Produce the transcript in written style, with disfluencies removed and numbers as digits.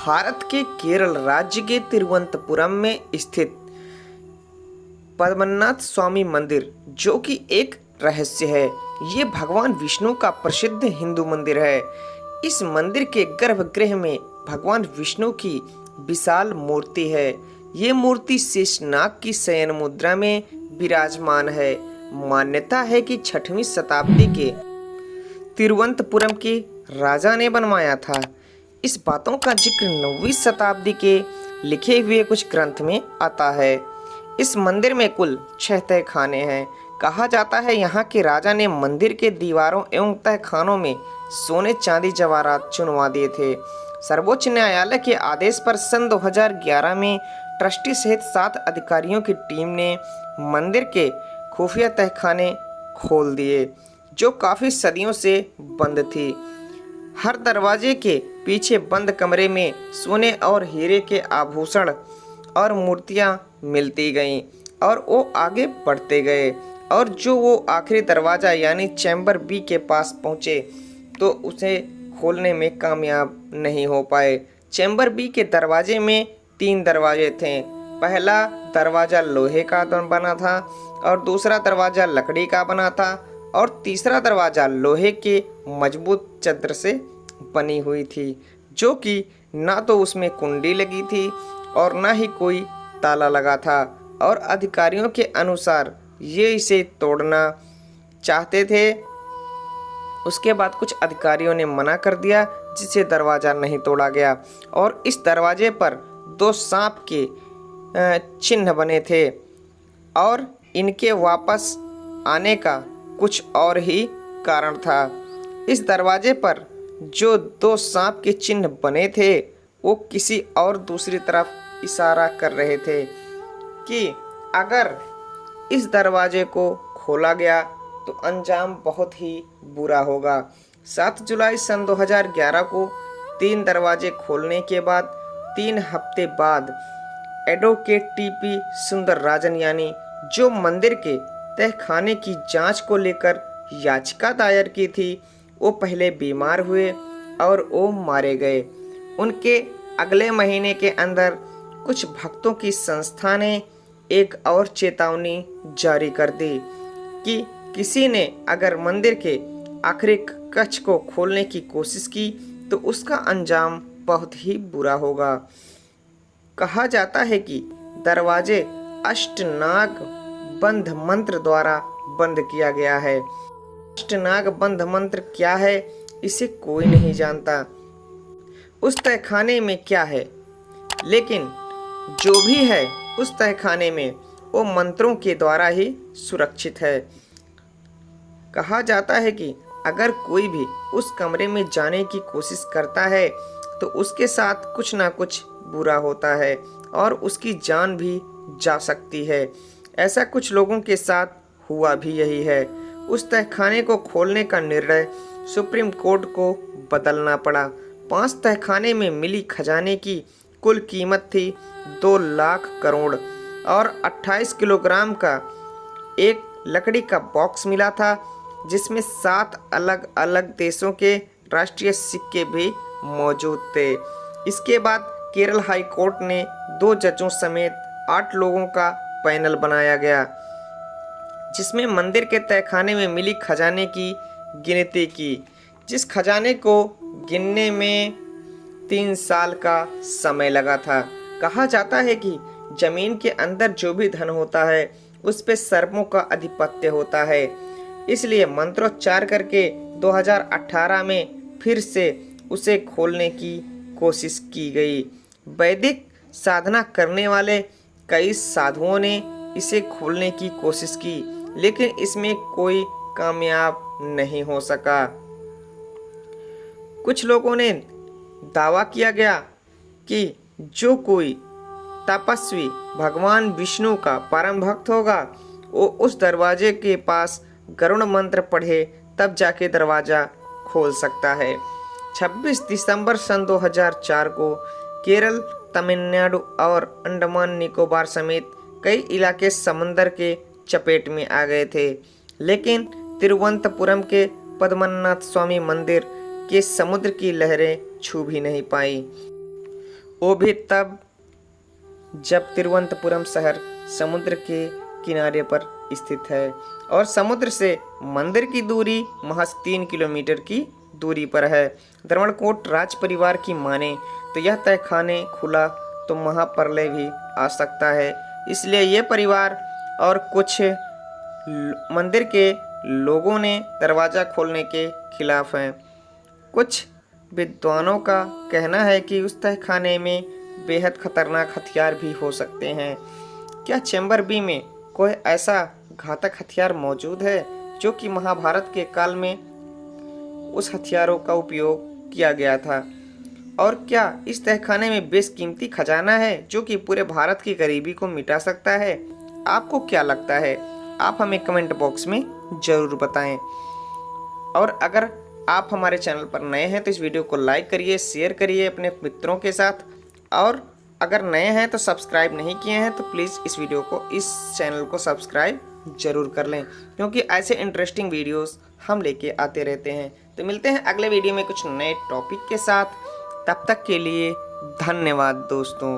भारत के केरल राज्य के तिरुवनंतपुरम में स्थित पद्मनाभ स्वामी मंदिर, जो कि एक रहस्य है, ये भगवान विष्णु का प्रसिद्ध हिंदू मंदिर है। इस मंदिर के गर्भगृह में भगवान विष्णु की विशाल मूर्ति है। ये मूर्ति शेषनाग की शयन मुद्रा में विराजमान है। मान्यता है कि 6वीं शताब्दी के तिरुवनंतपुरम के राजा ने बनवाया था। इस बातों का जिक्र 9वीं शताब्दी के लिखे हुए कुछ ग्रंथ में आता है। इस मंदिर में कुल 6 तहखाने हैं। कहा जाता है यहाँ के राजा ने मंदिर के दीवारों एवं तहखानों में सोने चांदी जवाहरात चुनवा दिए थे। सर्वोच्च न्यायालय के आदेश पर सन 2011 में ट्रस्टी सहित 7 अधिकारियों की टीम ने मंदिर के खुफिया तहखाने खोल दिए, जो काफ़ी सदियों से बंद थी। हर दरवाजे के पीछे बंद कमरे में सोने और हीरे के आभूषण और मूर्तियां मिलती गईं और वो आगे बढ़ते गए, और जो वो आखिरी दरवाज़ा यानी चैम्बर बी के पास पहुँचे तो उसे खोलने में कामयाब नहीं हो पाए। चैम्बर बी के दरवाजे में 3 दरवाजे थे। पहला दरवाज़ा लोहे का बना था, और दूसरा दरवाज़ा लकड़ी का बना था, और तीसरा दरवाज़ा लोहे के मजबूत चद्र से बनी हुई थी, जो कि ना तो उसमें कुंडी लगी थी और ना ही कोई ताला लगा था। और अधिकारियों के अनुसार ये इसे तोड़ना चाहते थे। उसके बाद कुछ अधिकारियों ने मना कर दिया, जिससे दरवाज़ा नहीं तोड़ा गया। और इस दरवाजे पर 2 सांप के चिन्ह बने थे, और इनके वापस आने का कुछ और ही कारण था। इस दरवाजे पर जो 2 सांप के चिन्ह बने थे वो किसी और दूसरी तरफ इशारा कर रहे थे कि अगर इस दरवाजे को खोला गया तो अंजाम बहुत ही बुरा होगा। 7 जुलाई सन 2011 को 3 दरवाजे खोलने के बाद 3 हफ्ते बाद एडवोकेट टीपी सुंदरराजन, यानी जो मंदिर के तहखाने की जांच को लेकर याचिका दायर की थी, वो पहले बीमार हुए और वो मारे गए। उनके अगले महीने के अंदर कुछ भक्तों की संस्था ने एक और चेतावनी जारी कर दी कि किसी ने अगर मंदिर के आखिरी कक्ष को खोलने की कोशिश की तो उसका अंजाम बहुत ही बुरा होगा। कहा जाता है कि दरवाजे अष्टनाग बंध मंत्र द्वारा बंद किया गया है। अष्टनाग बंध मंत्र क्या है, इसे कोई नहीं जानता। उस तहखाने में क्या है, लेकिन जो भी है उस तहखाने में वो मंत्रों के द्वारा ही सुरक्षित है। कहा जाता है कि अगर कोई भी उस कमरे में जाने की कोशिश करता है तो उसके साथ कुछ ना कुछ बुरा होता है और उसकी जान भी जा सकती है। ऐसा कुछ लोगों के साथ हुआ भी यही है। उस तहखाने को खोलने का निर्णय सुप्रीम कोर्ट को बदलना पड़ा। 5 तहखाने में मिली खजाने की कुल कीमत थी 2 लाख करोड़, और 28 किलोग्राम का एक लकड़ी का बॉक्स मिला था, जिसमें 7 अलग अलग देशों के राष्ट्रीय सिक्के भी मौजूद थे। इसके बाद केरल हाई कोर्ट ने 2 जजों समेत 8 लोगों का पैनल बनाया गया, जिसमें मंदिर के तहखाने में मिली खजाने की गिनती की, जिस खजाने को गिनने में 3 साल का समय लगा था। कहा जाता है कि जमीन के अंदर जो भी धन होता है उस पे सर्पों का आधिपत्य होता है, इसलिए मंत्रोच्चार करके 2018 में फिर से उसे खोलने की कोशिश की गई। वैदिक साधना करने वाले कई साधुओं ने इसे खोलने की कोशिश की, लेकिन इसमें कोई कामयाब नहीं हो सका। कुछ लोगों ने दावा किया गया कि जो कोई तपस्वी भगवान विष्णु का परम भक्त होगा वो उस दरवाजे के पास गरुड़ मंत्र पढ़े तब जाके दरवाज़ा खोल सकता है। 26 दिसंबर सन 2004 को केरल, तमिलनाडु और अंडमान निकोबार समेत कई इलाके समंदर के चपेट में आ गए थे, लेकिन तिरुवनंतपुरम के पद्मनाभ स्वामी मंदिर के समुद्र की लहरें छू भी नहीं पाई। वो भी तब जब तिरुवनंतपुरम शहर समुद्र के किनारे पर स्थित है और समुद्र से मंदिर की दूरी महज 3 किलोमीटर की दूरी पर है। धर्मणकोट राज परिवार की माने तो यह तहखाने खुला तो महाप्रलय भी आ सकता है, इसलिए ये परिवार और कुछ मंदिर के लोगों ने दरवाज़ा खोलने के खिलाफ हैं। कुछ विद्वानों का कहना है कि उस तहखाने में बेहद खतरनाक हथियार भी हो सकते हैं। क्या चैम्बर बी में कोई ऐसा घातक हथियार मौजूद है जो कि महाभारत के काल में उस हथियारों का उपयोग किया गया था? और क्या इस तहखाने में बेशकीमती खजाना है जो कि पूरे भारत की गरीबी को मिटा सकता है? आपको क्या लगता है? आप हमें कमेंट बॉक्स में ज़रूर बताएं। और अगर आप हमारे चैनल पर नए हैं तो इस वीडियो को लाइक करिए, शेयर करिए अपने मित्रों के साथ, और अगर नए हैं तो सब्सक्राइब नहीं किए हैं तो प्लीज़ इस चैनल को सब्सक्राइब ज़रूर कर लें, क्योंकि ऐसे इंटरेस्टिंग वीडियोस हम लेके आते रहते हैं। तो मिलते हैं अगले वीडियो में कुछ नए टॉपिक के साथ। तब तक के लिए धन्यवाद दोस्तों।